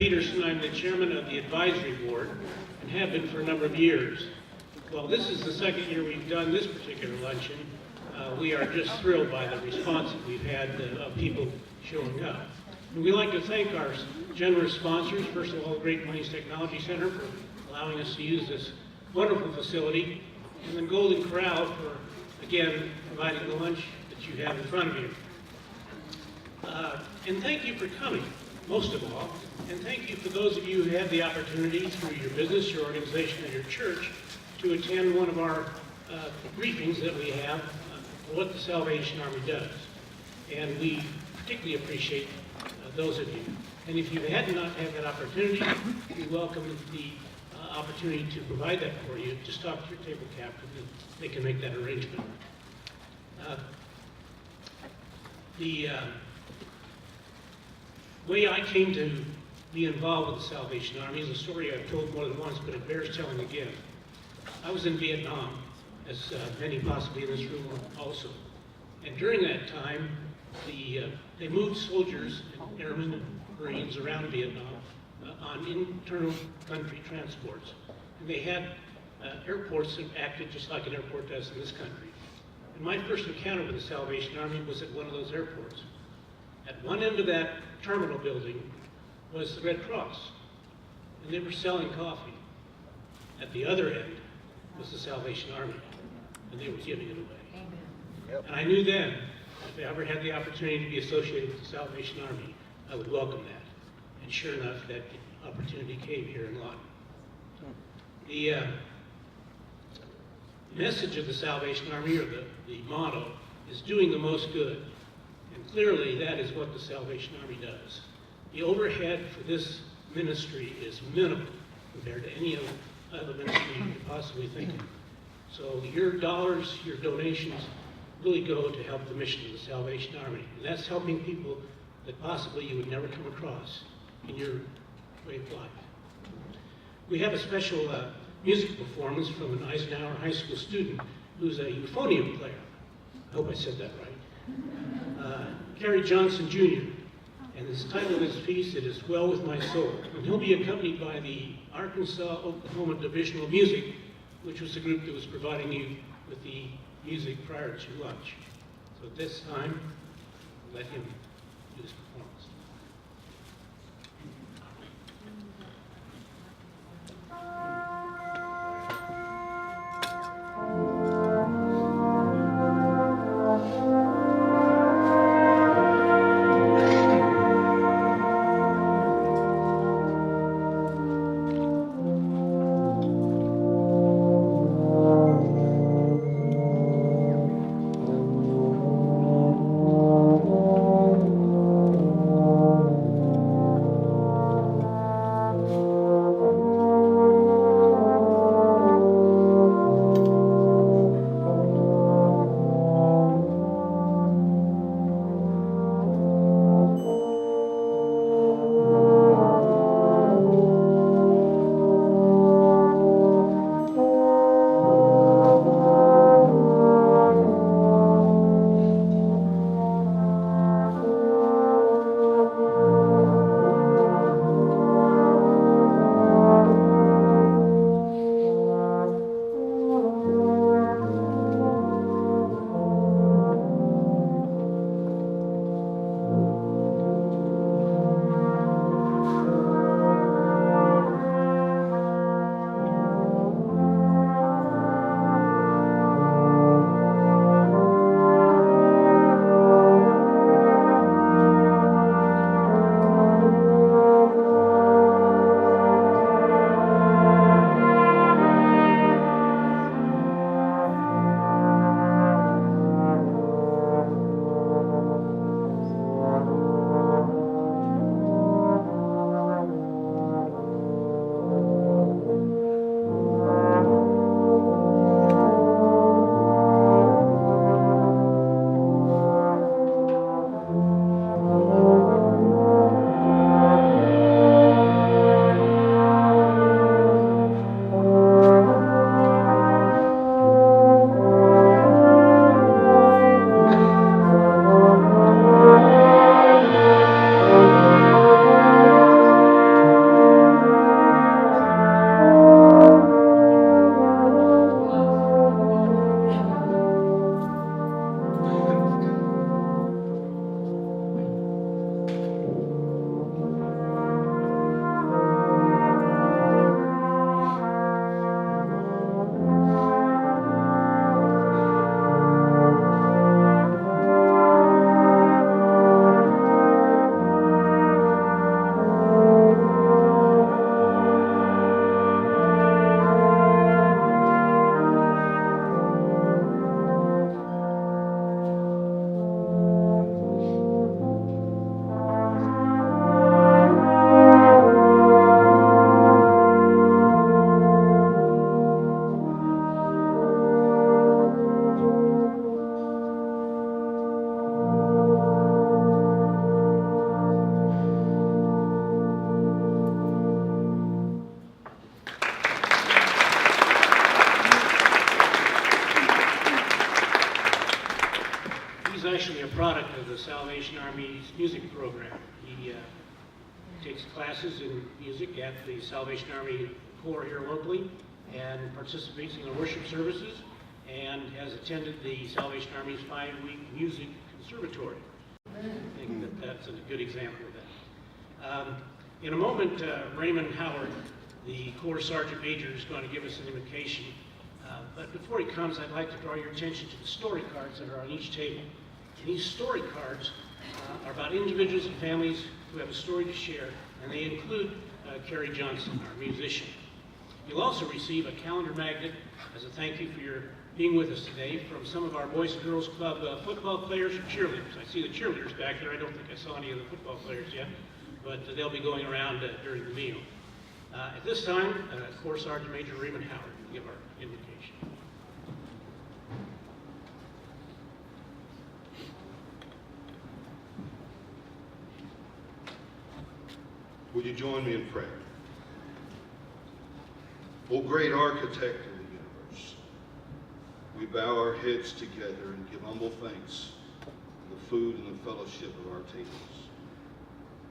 Peterson. I'm the chairman of the advisory board and have been for a number of years. Well, this is the second year we've done this particular luncheon. We are just thrilled by the response that we've had of people showing up. And we'd like to thank our generous sponsors, first of all, Great Plains Technology Center for allowing us to use this wonderful facility, and then Golden Corral for, again, providing the lunch that you have in front of you. And thank you for coming, most of all, and thank you for those of you who had the opportunity through your business, your organization, and your church to attend one of our briefings that we have on what the Salvation Army does. And we particularly appreciate those of you. And if you had not had that opportunity, we welcome the opportunity to provide that for you. Just talk to your table captain and they can make that arrangement. The way I came to be involved with the Salvation Army is a story I've told more than once, but it bears telling again. I was in Vietnam, as many possibly in this room also. And during that time, they moved soldiers and airmen and Marines around Vietnam on internal country transports. And they had airports that acted just like an airport does in this country. And my first encounter with the Salvation Army was at one of those airports. At one end of that terminal building was the Red Cross, and they were selling coffee. At the other end was the Salvation Army, and they were giving it away. Yep. And I knew then, if I ever had the opportunity to be associated with the Salvation Army, I would welcome that. And sure enough, that opportunity came here in Lawton. The message of the Salvation Army, or the motto, is doing the most good. And clearly, that is what the Salvation Army does. The overhead for this ministry is minimal compared to any other ministry you could possibly think of. So your dollars, your donations, really go to help the mission of the Salvation Army. And that's helping people that possibly you would never come across in your way of life. We have a special music performance from an Eisenhower High School student who's a euphonium player. I hope I said that right. Kerry Johnson, Jr. And the title of his piece, it is Well With My Soul. And he'll be accompanied by the Arkansas-Oklahoma Divisional Music, which was the group that was providing you with the music prior to lunch. So at this time, let him do his performance. actually a product of the Salvation Army's music program. He takes classes in music at the Salvation Army Corps here locally and participates in the worship services and has attended the Salvation Army's 5-week music conservatory. I think that that's a good example of that. In a moment, Raymond Howard, the Corps Sergeant Major, is going to give us an invocation. But before he comes, I'd like to draw your attention to the story cards that are on each table. And these story cards are about individuals and families who have a story to share, and they include Carrie Johnson, our musician. You'll also receive a calendar magnet as a thank you for your being with us today from some of our Boys and Girls Club football players or cheerleaders. I see the cheerleaders back there. I don't think I saw any of the football players yet, but they'll be going around during the meal. At this time, Corps Sergeant Major Raymond Howard will give our invocation. Would you join me in prayer? O great architect of the universe, we bow our heads together and give humble thanks for the food and the fellowship of our tables.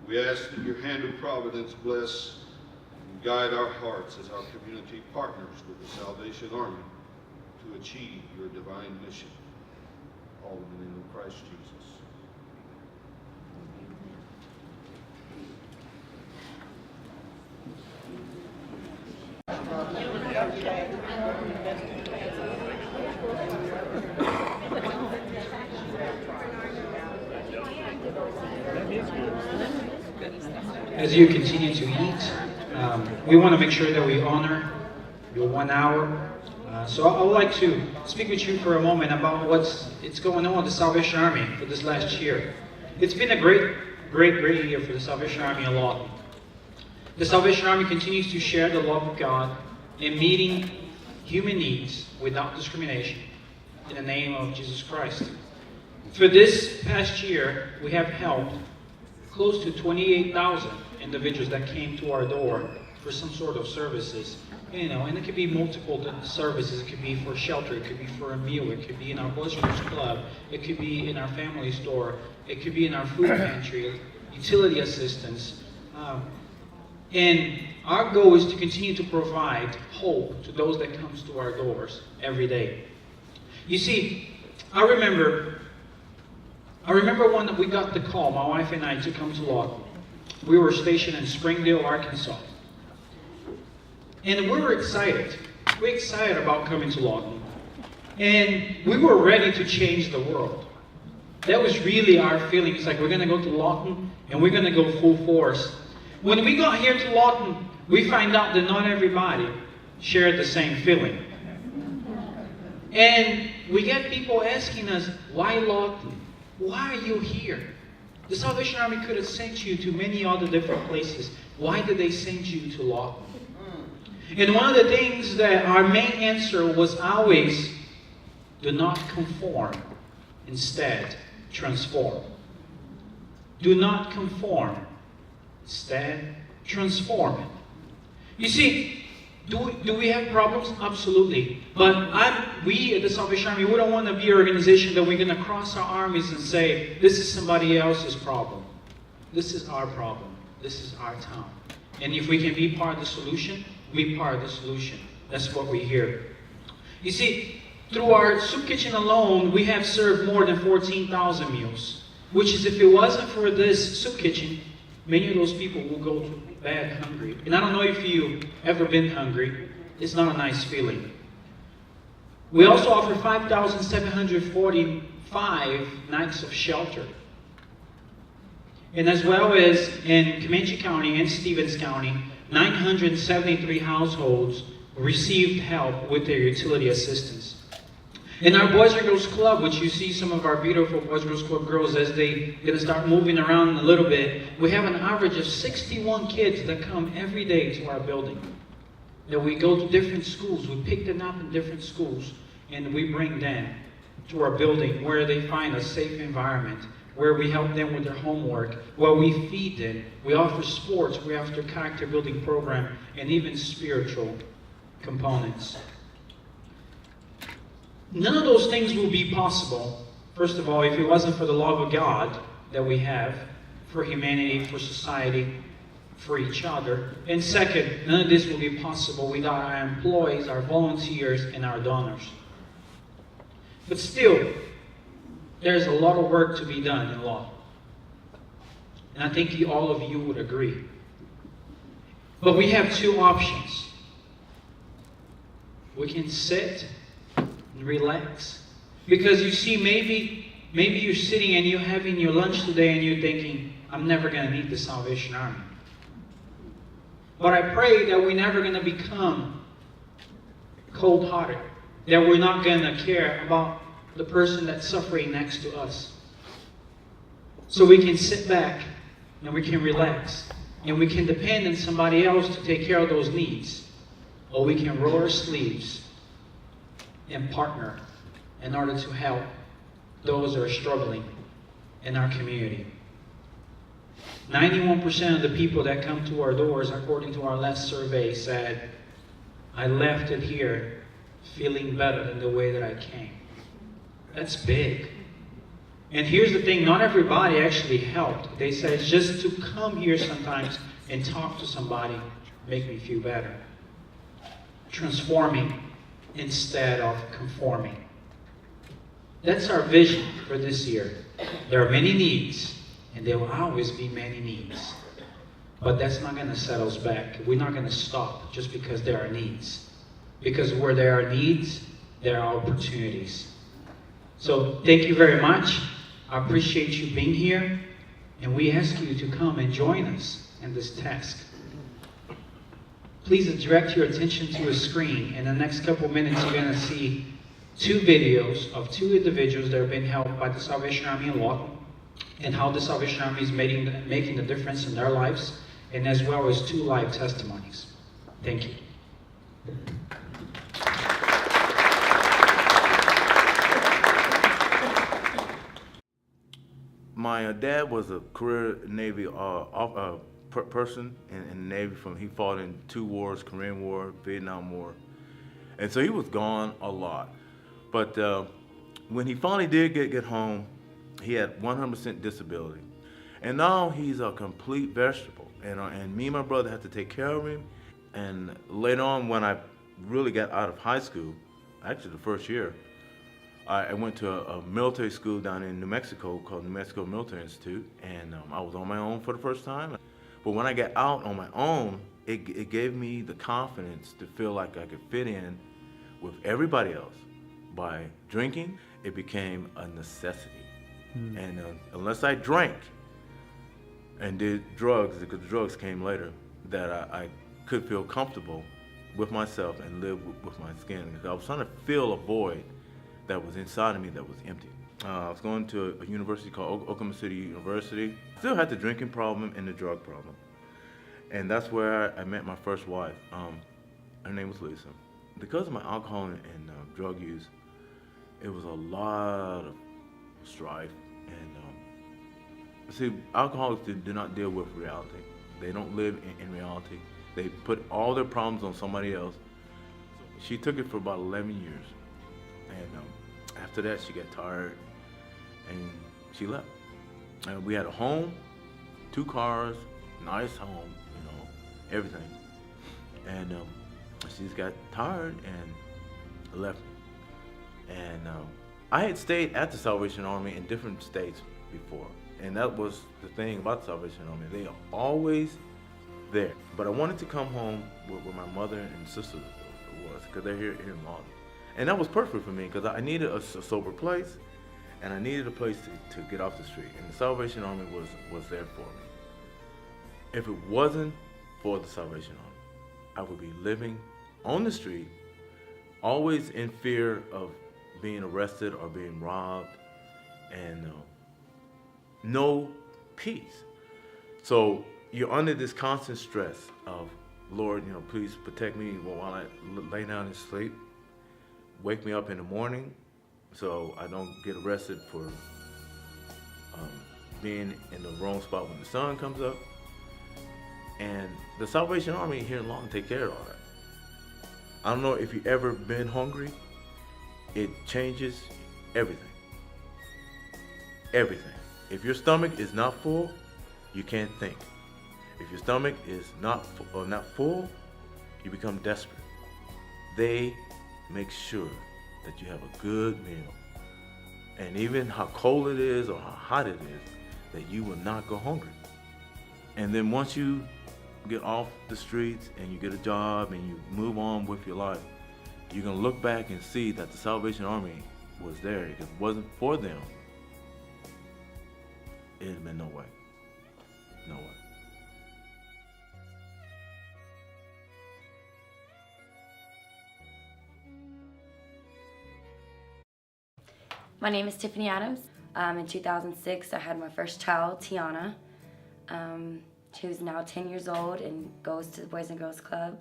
We ask that your hand of providence bless and guide our hearts as our community partners with the Salvation Army to achieve your divine mission. All in the name of Christ Jesus. As you continue to eat, we want to make sure that we honor your 1 hour. So I would like to speak with you for a moment about what's going on with the Salvation Army for this last year. It's been a great year for the Salvation Army a lot. The Salvation Army continues to share the love of God in meeting human needs without discrimination in the name of Jesus Christ. For this past year, we have helped close to 28,000 individuals that came to our door for some sort of services. And it could be multiple services. It could be for shelter, it could be for a meal, it could be in our Boys and Girls Club, it could be in our family store, it could be in our food pantry, utility assistance. And our goal is to continue to provide hope to those that comes to our doors every day. You see, I remember when we got the call, my wife and I, to come to Lawton. We were stationed in Springdale, Arkansas. And we were excited. We were excited about coming to Lawton. And we were ready to change the world. That was really our feeling. It's like we're going to go to Lawton and we're going to go full force. When we got here to Lawton, we find out that not everybody shared the same feeling. And we get people asking us, why Lawton? Why are you here? The Salvation Army could have sent you to many other different places. Why did they send you to Lawton? And one of the things that our main answer was always, do not conform, instead transform. Do not conform, instead transform. You see, do we have problems? Absolutely. But we at the Salvation Army, we don't want to be an organization that we're going to cross our arms and say, this is somebody else's problem. This is our problem. This is our town. And if we can be part of the solution, be part of the solution. That's what we hear. You see, through our soup kitchen alone, we have served more than 14,000 meals. Which is, if it wasn't for this soup kitchen, many of those people will go to bed hungry. And I don't know if you've ever been hungry. It's not a nice feeling. We also offer 5,745 nights of shelter. And as well as in Comanche County and Stevens County, 973 households received help with their utility assistance. In our Boys and Girls Club, which you see some of our beautiful Boys and Girls Club girls as they going to start moving around a little bit, we have an average of 61 kids that come every day to our building. That we go to different schools, we pick them up in different schools, and we bring them to our building where they find a safe environment, where we help them with their homework, where we feed them, we offer sports, we offer character building program, and even spiritual components. None of those things will be possible First of all, if it wasn't for the love of God that we have for humanity, for society, for each other. And second, none of this will be possible without our employees, our volunteers, and our donors. But still, there's a lot of work to be done in law. And I think all of you would agree. But we have two options. We can sit and relax. Because you see, maybe you're sitting and you're having your lunch today and you're thinking, I'm never going to need the Salvation Army. But I pray that we're never going to become cold-hearted. That we're not going to care about the person that's suffering next to us. So we can sit back and we can relax. And we can depend on somebody else to take care of those needs. Or we can roll our sleeves and partner in order to help those that are struggling in our community. 91% of the people that come to our doors, according to our last survey, said, I left it here feeling better than the way that I came. That's big. And here's the thing, not everybody actually helped. They said, just to come here sometimes and talk to somebody make me feel better. Transforming instead of conforming. That's our vision for this year. There are many needs, and there will always be many needs. But that's not going to set us back. We're not going to stop just because there are needs. Because where there are needs, there are opportunities. So thank you very much. I appreciate you being here. And we ask you to come and join us in this task. Please direct your attention to a screen. In the next couple minutes, you're going to see 2 videos of 2 individuals that have been helped by the Salvation Army in law, and how the Salvation Army is making the difference in their lives, and as well as 2 live testimonies. Thank you. My dad was a career Navy person in the Navy. He fought in 2 wars, Korean War, Vietnam War. And so he was gone a lot. But when he finally did get home, he had 100% disability. And now he's a complete vegetable. And me and my brother had to take care of him. And later on, when I really got out of high school, actually the first year, I went to a military school down in New Mexico called New Mexico Military Institute. And I was on my own for the first time. But when I got out on my own, it gave me the confidence to feel like I could fit in with everybody else. By drinking, it became a necessity. And unless I drank and did drugs, because drugs came later, that I could feel comfortable with myself and live with my skin. Because I was trying to fill a void that was inside of me that was empty. I was going to a university called Oklahoma City University. Still had the drinking problem and the drug problem. And that's where I met my first wife. Her name was Lisa. Because of my alcohol and drug use, it was a lot of strife. And see, alcoholics do not deal with reality. They don't live in reality. They put all their problems on somebody else. She took it for about 11 years. And after that, she got tired and she left. And we had a home, 2 cars, nice home, everything. And she just got tired and left me. And I had stayed at the Salvation Army in different states before. And that was the thing about the Salvation Army. They are always there. But I wanted to come home where my mother and sister was, because they're here in Lawton. And that was perfect for me, because I needed a sober place, and I needed a place to get off the street. And the Salvation Army was there for me. If it wasn't for the Salvation Army, I would be living on the street, always in fear of being arrested or being robbed, and no peace. So you're under this constant stress of, Lord, please protect me while I lay down and sleep. Wake me up in the morning so I don't get arrested for being in the wrong spot when the sun comes up. And the Salvation Army here in Lawton take care of all that. I don't know if you've ever been hungry. It changes everything. everything. If your stomach is not full, you can't think. If your stomach is not full, you become desperate. They make sure that you have a good meal. And even how cold it is or how hot it is, that you will not go hungry. And then once you get off the streets and you get a job and you move on with your life, you're gonna look back and see that the Salvation Army was there. If it wasn't for them, it'd have been no way. No way. My name is Tiffany Adams. In 2006, I had my first child, Tiana, who's now 10 years old and goes to the Boys and Girls Club.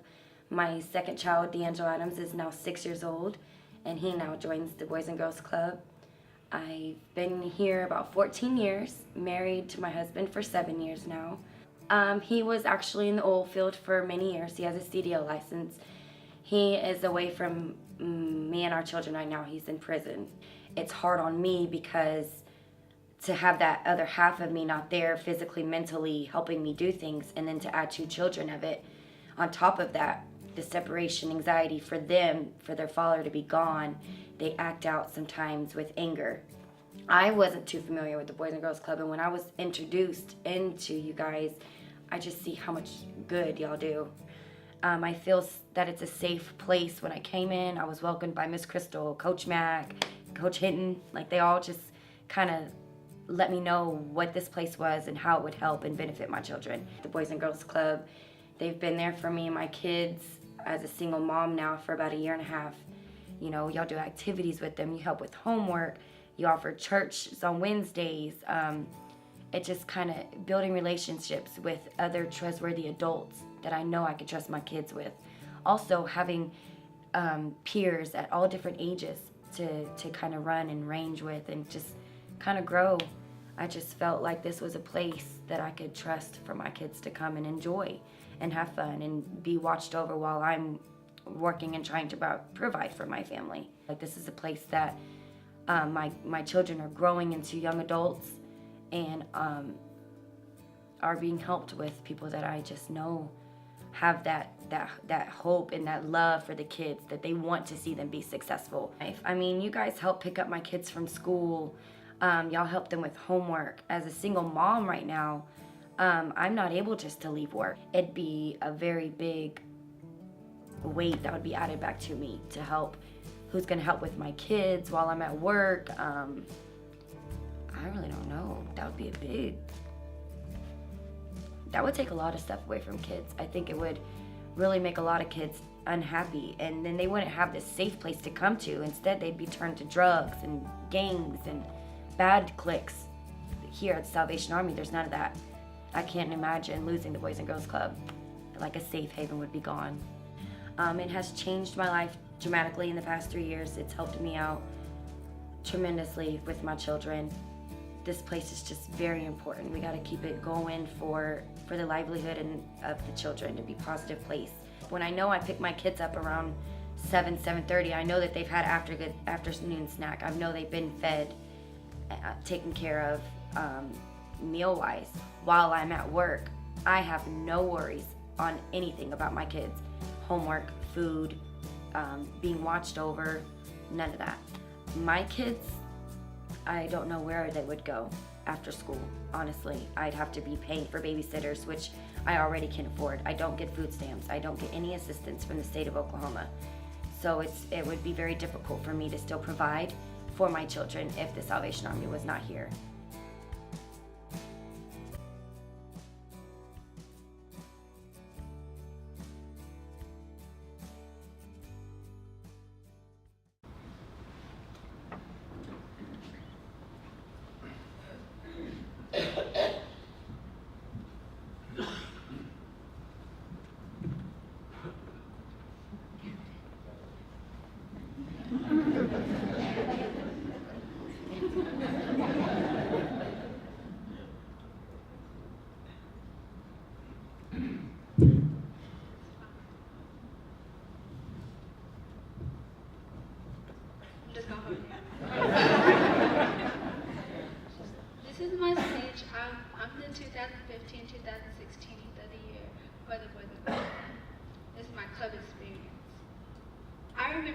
My second child, D'Angelo Adams, is now 6 years old, and he now joins the Boys and Girls Club. I've been here about 14 years, married to my husband for 7 years now. He was actually in the oil field for many years. He has a CDL license. He is away from me and our children right now. He's in prison. It's hard on me because to have that other half of me not there physically, mentally helping me do things, and then to add 2 children of it. On top of that, the separation anxiety for them, for their father to be gone, they act out sometimes with anger. I wasn't too familiar with the Boys and Girls Club, and when I was introduced into you guys, I just see how much good y'all do. I feel that it's a safe place. When I came in, I was welcomed by Miss Crystal, Coach Mack, Coach Hinton. Like, they all just kind of let me know what this place was and how it would help and benefit my children. The Boys and Girls Club, they've been there for me and my kids as a single mom now for about 1.5 years. You know, y'all do activities with them. You help with homework. You offer church on Wednesdays. It just kind of building relationships with other trustworthy adults that I know I can trust my kids with. Also having peers at all different ages to kind of run and range with and just kind of grow. I just felt like this was a place that I could trust for my kids to come and enjoy and have fun and be watched over while I'm working and trying to provide for my family. Like, this is a place that my children are growing into young adults and are being helped with people that I just know have that hope and that love for the kids, that they want to see them be successful. I mean, you guys help pick up my kids from school. Y'all help them with homework. As a single mom right now, I'm not able just to leave work. It'd be a very big weight that would be added back to me to help. Who's gonna help with my kids while I'm at work? I really don't know. That would take a lot of stuff away from kids. I think it would really make a lot of kids unhappy, and then they wouldn't have this safe place to come to. Instead, they'd be turned to drugs and gangs and bad cliques. Here at the Salvation Army, there's none of that. I can't imagine losing the Boys and Girls Club. Like, a safe haven would be gone. It has changed my life dramatically in the past 3 years. It's helped me out tremendously with my children. This place is just very important. We got to keep it going for the livelihood and of the children, to be a positive place. When I know I pick my kids up around 7:30, I know that they've had afternoon snack. I know they've been fed, taken care of meal-wise. While I'm at work, I have no worries on anything about my kids. Homework, food, being watched over, none of that. My kids, I don't know where they would go after school, honestly. I'd have to be paying for babysitters, which I already can afford. I don't get food stamps. I don't get any assistance from the state of Oklahoma. So it would be very difficult for me to still provide for my children if the Salvation Army was not here.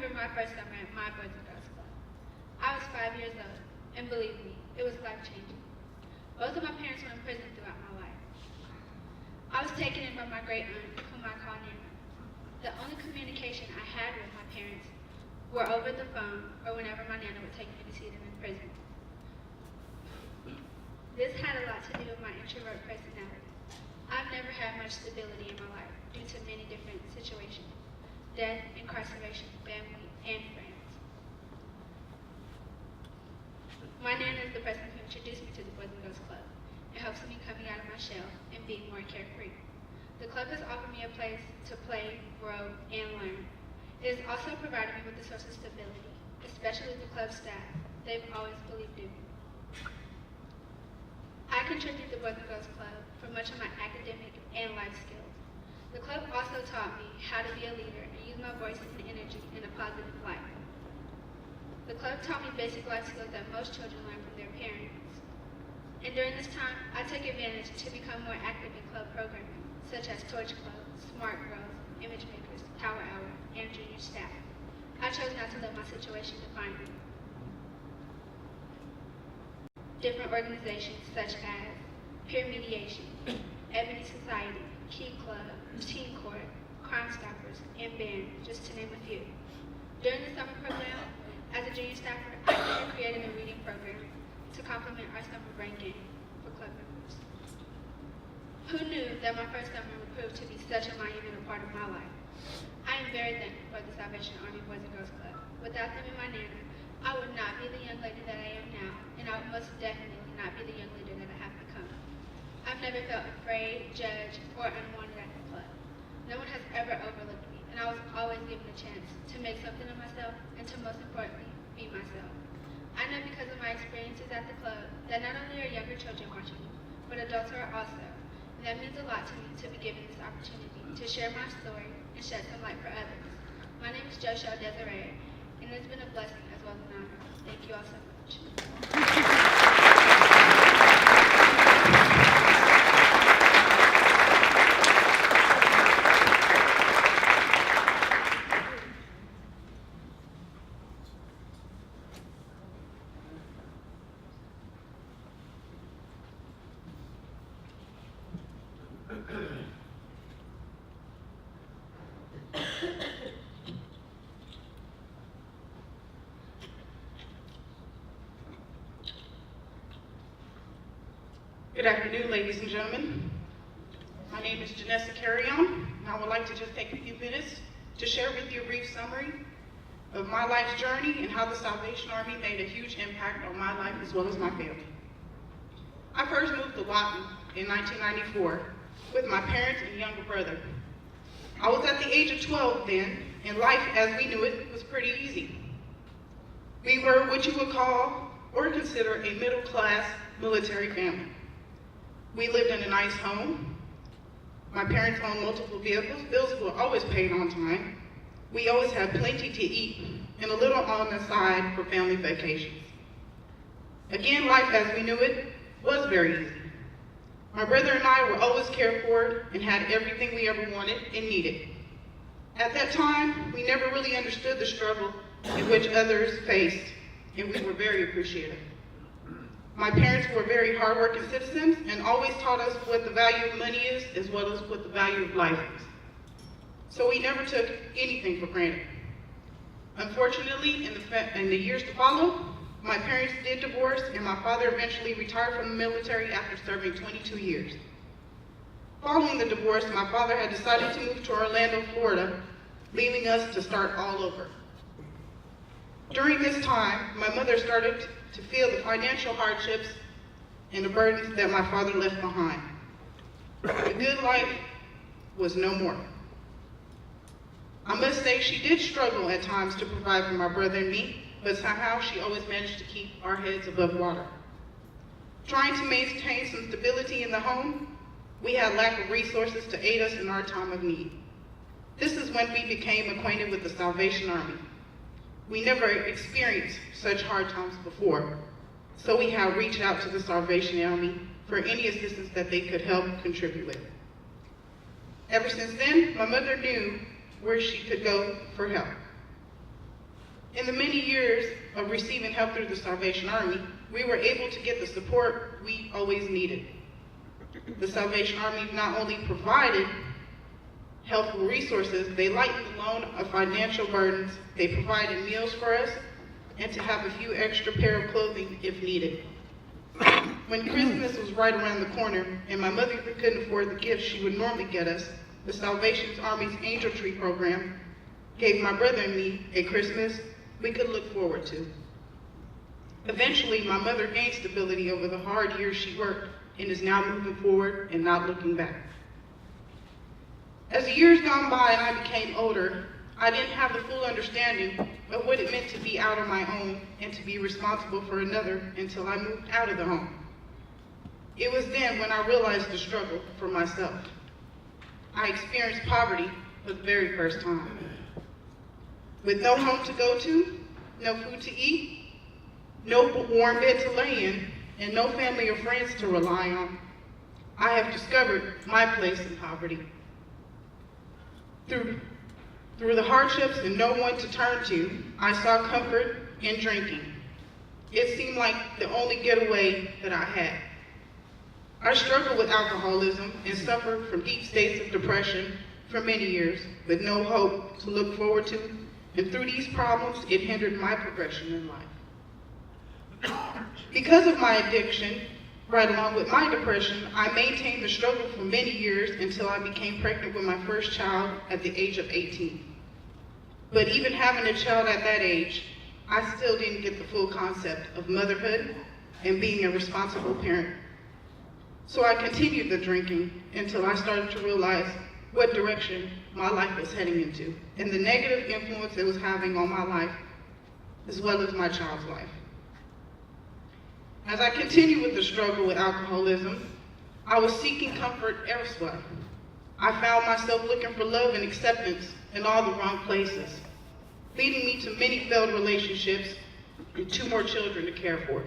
remember my first summer at my Boys and Girls Club. I was 5 years old, and believe me, it was life-changing. Both of my parents were in prison throughout my life. I was taken in by my great aunt, whom I call Nana. The only communication I had with my parents were over the phone or whenever my Nana would take me to see them in prison. This had a lot to do with my introvert personality. I've never had much stability in my life due to many different situations: death, incarceration, family, and friends. My Nana is the person who introduced me to the Boys and Girls Club. It helps me coming out of my shell and being more carefree. The club has offered me a place to play, grow, and learn. It has also provided me with a source of stability, especially the club staff. They've always believed in me. I contribute to the Boys and Girls Club for much of my academic and life skills. The club also taught me how to be a leader and use my voice and energy in a positive light. The club taught me basic life skills that most children learn from their parents. And during this time, I took advantage to become more active in club programming, such as Torch Club, Smart Girls, Image Makers, Power Hour, and Junior Staff. I chose not to let my situation define me. Different organizations such as Peer Mediation, Ebony Society, Key Club, Teen Court, Crime Stoppers, and Band, just to name a few. During the summer program, as a junior staffer, I created a reading program to complement our summer brain game for club members. Who knew that my first summer would prove to be such a monumental part of my life? I am very thankful for the Salvation Army Boys and Girls Club. Without them and my Nana, I would not be the young lady that I am now, and I would most definitely not be the young leader that I have become. I've never felt afraid, judged, or unwanted at the club. No one has ever overlooked me, and I was always given a chance to make something of myself and to, most importantly, be myself. I know because of my experiences at the club that not only are younger children watching me, but adults are also. And that means a lot to me to be given this opportunity to share my story and shed some light for others. My name is Joshua Desiree, and it's been a blessing as well as an honor. Thank you all so much. Good afternoon, ladies and gentlemen. My name is Janessa Carrion, and I would like to just take a few minutes to share with you a brief summary of my life's journey and how the Salvation Army made a huge impact on my life as well as my family. I first moved to Lawton in 1994 with my parents and younger brother. I was at the age of 12 then, and life as we knew it was pretty easy. We were what you would call or consider a middle-class military family. We lived in a nice home. My parents owned multiple vehicles. Bills were always paid on time. We always had plenty to eat and a little on the side for family vacations. Again, life as we knew it was very easy. My brother and I were always cared for and had everything we ever wanted and needed. At that time, we never really understood the struggle in which others faced, and we were very appreciative. My parents were very hardworking citizens and always taught us what the value of money is as well as what the value of life is. So we never took anything for granted. Unfortunately, in the years to follow, my parents did divorce and my father eventually retired from the military after serving 22 years. Following the divorce, my father had decided to move to Orlando, Florida, leaving us to start all over. During this time, my mother started to feel the financial hardships and the burdens that my father left behind. The good life was no more. I must say she did struggle at times to provide for my brother and me, but somehow she always managed to keep our heads above water. Trying to maintain some stability in the home, we had lack of resources to aid us in our time of need. This is when we became acquainted with the Salvation Army. We never experienced such hard times before, so we have reached out to the Salvation Army for any assistance that they could help contribute with. Ever since then, my mother knew where she could go for help. In the many years of receiving help through the Salvation Army, we were able to get the support we always needed. The Salvation Army not only provided helpful resources, they lightened the load of financial burdens, they provided meals for us, and to have a few extra pair of clothing if needed. When Christmas was right around the corner and my mother couldn't afford the gifts she would normally get us, the Salvation Army's Angel Tree program gave my brother and me a Christmas we could look forward to. Eventually, my mother gained stability over the hard years she worked and is now moving forward and not looking back. As the years gone by and I became older, I didn't have the full understanding of what it meant to be out on my own and to be responsible for another until I moved out of the home. It was then when I realized the struggle for myself. I experienced poverty for the very first time. With no home to go to, no food to eat, no warm bed to lay in, and no family or friends to rely on, I have discovered my place in poverty. Through the hardships and no one to turn to, I saw comfort in drinking. It seemed like the only getaway that I had. I struggled with alcoholism and suffered from deep states of depression for many years with no hope to look forward to, and through these problems, it hindered my progression in life. Because of my addiction, right along with my depression, I maintained the struggle for many years until I became pregnant with my first child at the age of 18. But even having a child at that age, I still didn't get the full concept of motherhood and being a responsible parent. So I continued the drinking until I started to realize what direction my life was heading into and the negative influence it was having on my life as well as my child's life. As I continued with the struggle with alcoholism, I was seeking comfort elsewhere. I found myself looking for love and acceptance in all the wrong places, leading me to many failed relationships and 2 more children to care for.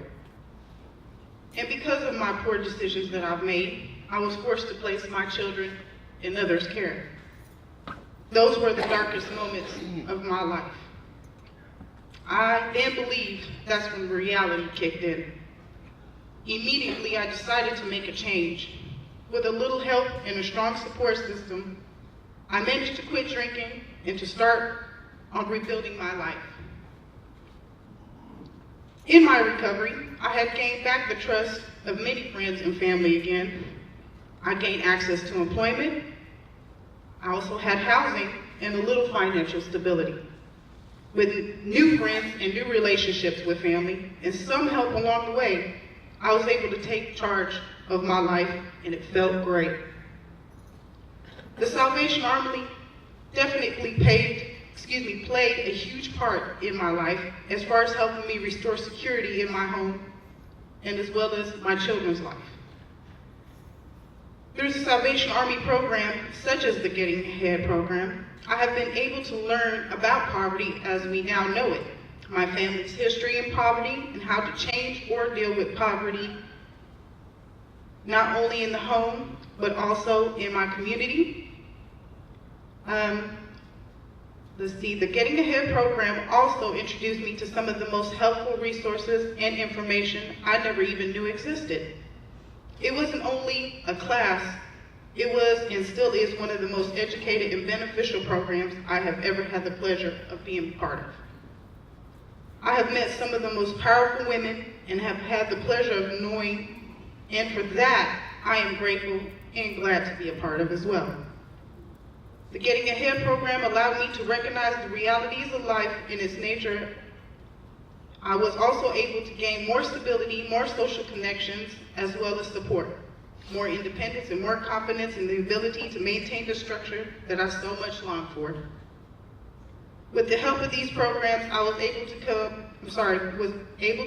And because of my poor decisions that I've made, I was forced to place my children in others' care. Those were the darkest moments of my life. I then believed that's when reality kicked in. Immediately, I decided to make a change. With a little help and a strong support system, I managed to quit drinking and to start on rebuilding my life. In my recovery, I had gained back the trust of many friends and family again. I gained access to employment. I also had housing and a little financial stability. With new friends and new relationships with family and some help along the way, I was able to take charge of my life and it felt great. The Salvation Army definitely played a huge part in my life as far as helping me restore security in my home and as well as my children's life. Through the Salvation Army program, such as the Getting Ahead program, I have been able to learn about poverty as we now know it, my family's history in poverty and how to change or deal with poverty, not only in the home, but also in my community. The Getting Ahead program also introduced me to some of the most helpful resources and information I never even knew existed. It wasn't only a class, it was and still is one of the most educated and beneficial programs I have ever had the pleasure of being part of. I have met some of the most powerful women and have had the pleasure of knowing, and for that, I am grateful and glad to be a part of as well. The Getting Ahead program allowed me to recognize the realities of life in its nature. I was also able to gain more stability, more social connections, as well as support, more independence and more confidence in the ability to maintain the structure that I so much long for. With the help of these programs, I was able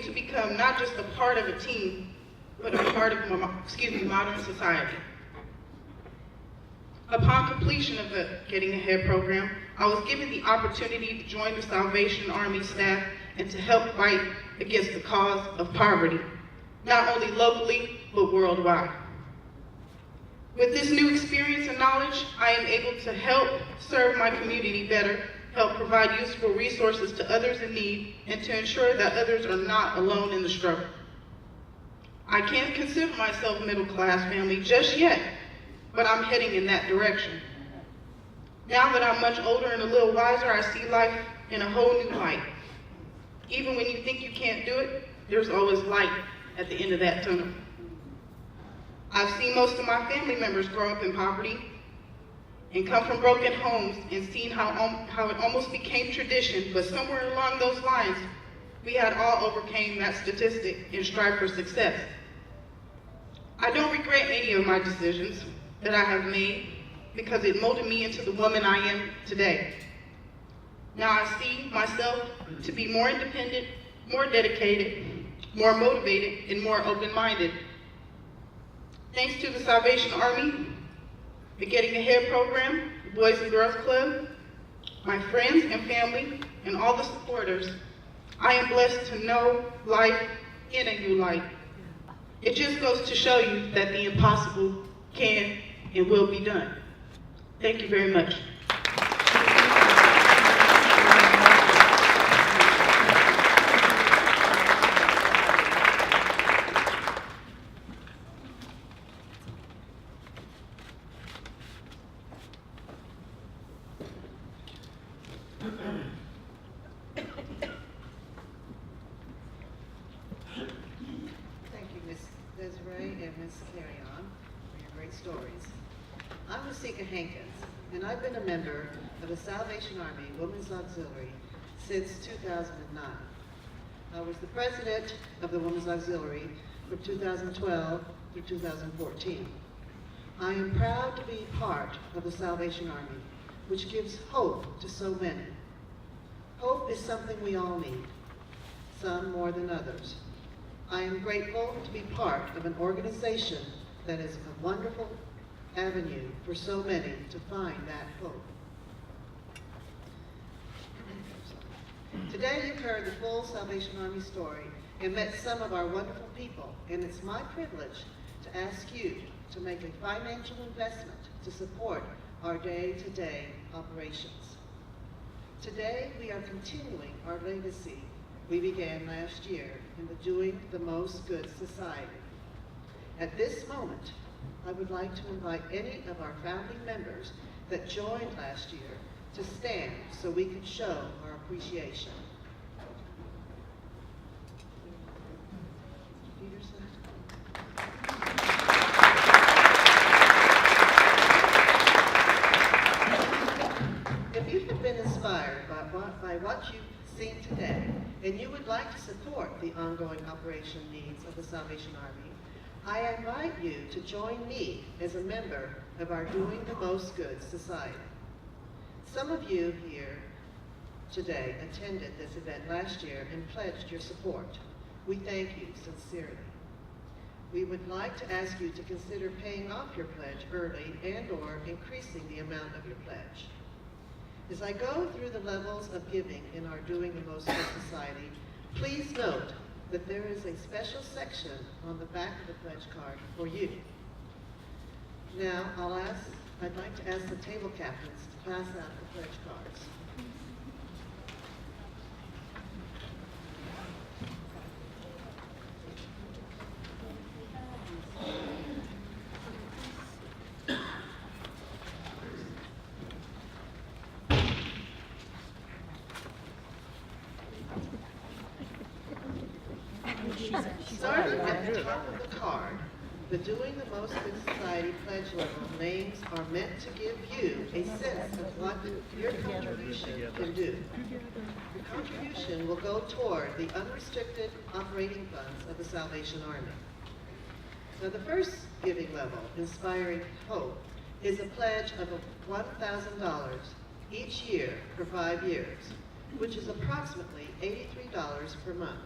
to become not just a part of a team, but a part of modern society. Upon completion of the Getting Ahead program, I was given the opportunity to join the Salvation Army staff and to help fight against the cause of poverty, not only locally, but worldwide. With this new experience and knowledge, I am able to help serve my community better help provide useful resources to others in need, and to ensure that others are not alone in the struggle. I can't consider myself middle class family just yet, but I'm heading in that direction. Now that I'm much older and a little wiser, I see life in a whole new light. Even when you think you can't do it, there's always light at the end of that tunnel. I've seen most of my family members grow up in poverty and come from broken homes, and seen how it almost became tradition, but somewhere along those lines, we had all overcame that statistic and strive for success. I don't regret any of my decisions that I have made, because it molded me into the woman I am today. Now I see myself to be more independent, more dedicated, more motivated, and more open-minded. Thanks to the Salvation Army, the Getting Ahead program, the Boys and Girls Club, my friends and family, and all the supporters, I am blessed to know life in a new light. It just goes to show you that the impossible can and will be done. Thank you very much. Thank you, Ms. Desiree and Ms. Carrion, for your great stories. I'm Masika Hankins, and I've been a member of the Salvation Army Women's Auxiliary since 2009. I was the president of the Women's Auxiliary from 2012 through 2014. I am proud to be part of the Salvation Army, which gives hope to so many. Hope is something we all need, some more than others. I am grateful to be part of an organization that is a wonderful avenue for so many to find that hope. Today you've heard the full Salvation Army story and met some of our wonderful people, and it's my privilege to ask you to make a financial investment to support our day-to-day operations. Today we are continuing our legacy we began last year in the Doing the Most Good Society. At this moment, I would like to invite any of our founding members that joined last year to stand so we can show our appreciation. Peterson. If you have been inspired by what you've seen today, and you would like to support the ongoing operation needs of the Salvation Army, I invite you to join me as a member of our Doing the Most Good Society. Some of you here today attended this event last year and pledged your support. We thank you sincerely. We would like to ask you to consider paying off your pledge early and/or increasing the amount of your pledge. As I go through the levels of giving in our Doing the Most Good Society, please note that there is a special section on the back of the pledge card for you. Now, I'd like to ask the table captains to pass out the pledge cards. Starting at the top of the card, the Doing the Most Good Society pledge level names are meant to give you a sense of what your contribution can do. Your contribution will go toward the unrestricted operating funds of the Salvation Army. Now, the first giving level, Inspiring Hope, is a pledge of $1,000 each year for 5 years, which is approximately $83 per month.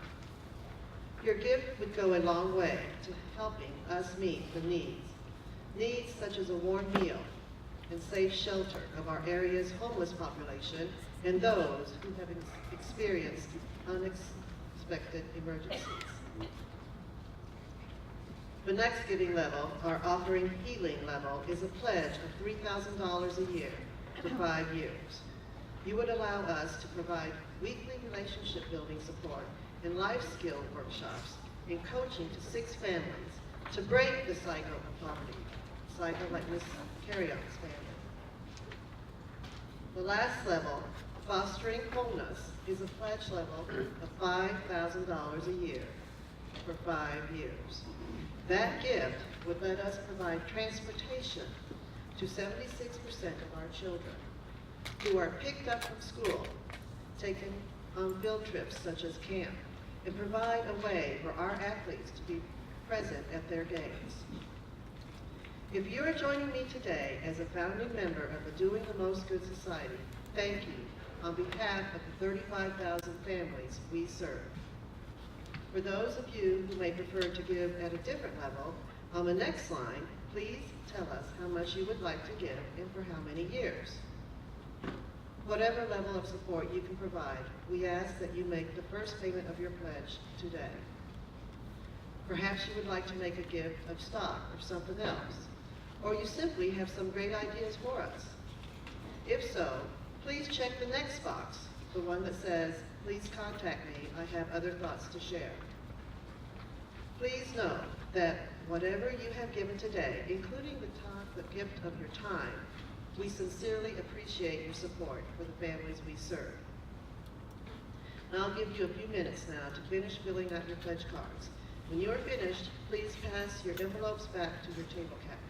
Your gift would go a long way to helping us meet the needs such as a warm meal and safe shelter of our area's homeless population and those who have experienced unexpected emergencies. The next giving level, our Offering Healing level, is a pledge of $3,000 a year for 5 years. you would allow us to provide weekly relationship building support and life skill workshops and coaching to 6 families to break the cycle of poverty, cycle like Ms. Carrion's family. The last level, Fostering Wholeness, is a pledge level of $5,000 a year for 5 years. That gift would let us provide transportation to 76% of our children who are picked up from school, taken on field trips such as camp, and provide a way for our athletes to be present at their games. If you are joining me today as a founding member of the Doing the Most Good Society, thank you on behalf of the 35,000 families we serve. For those of you who may prefer to give at a different level, on the next line, please tell us how much you would like to give and for how many years. Whatever level of support you can provide, we ask that you make the first payment of your pledge today. Perhaps you would like to make a gift of stock or something else, or you simply have some great ideas for us. If so, please check the next box, the one that says, please contact me, I have other thoughts to share. Please know that whatever you have given today, including the gift of your time, we sincerely appreciate your support for the families we serve. Now I'll give you a few minutes now to finish filling out your pledge cards. When you are finished, please pass your envelopes back to your table captain.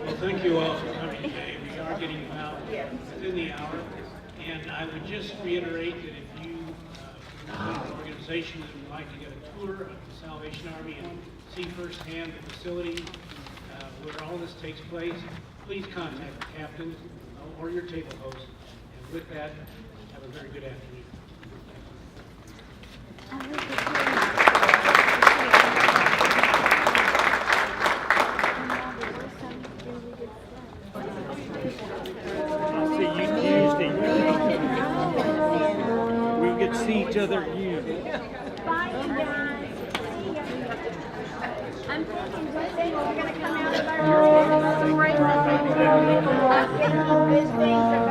Well, thank you all for coming today. We are getting about within the hour. And I would just reiterate that if you are an organization that would like to get a tour of the Salvation Army and see firsthand the facility where all this takes place, please contact the captain or your table host. And with that, have a very good afternoon. We'll get to see each other at you. Bye, you guys. See ya. I'm thinking we're gonna come out of our room. Great. I've been on this thing.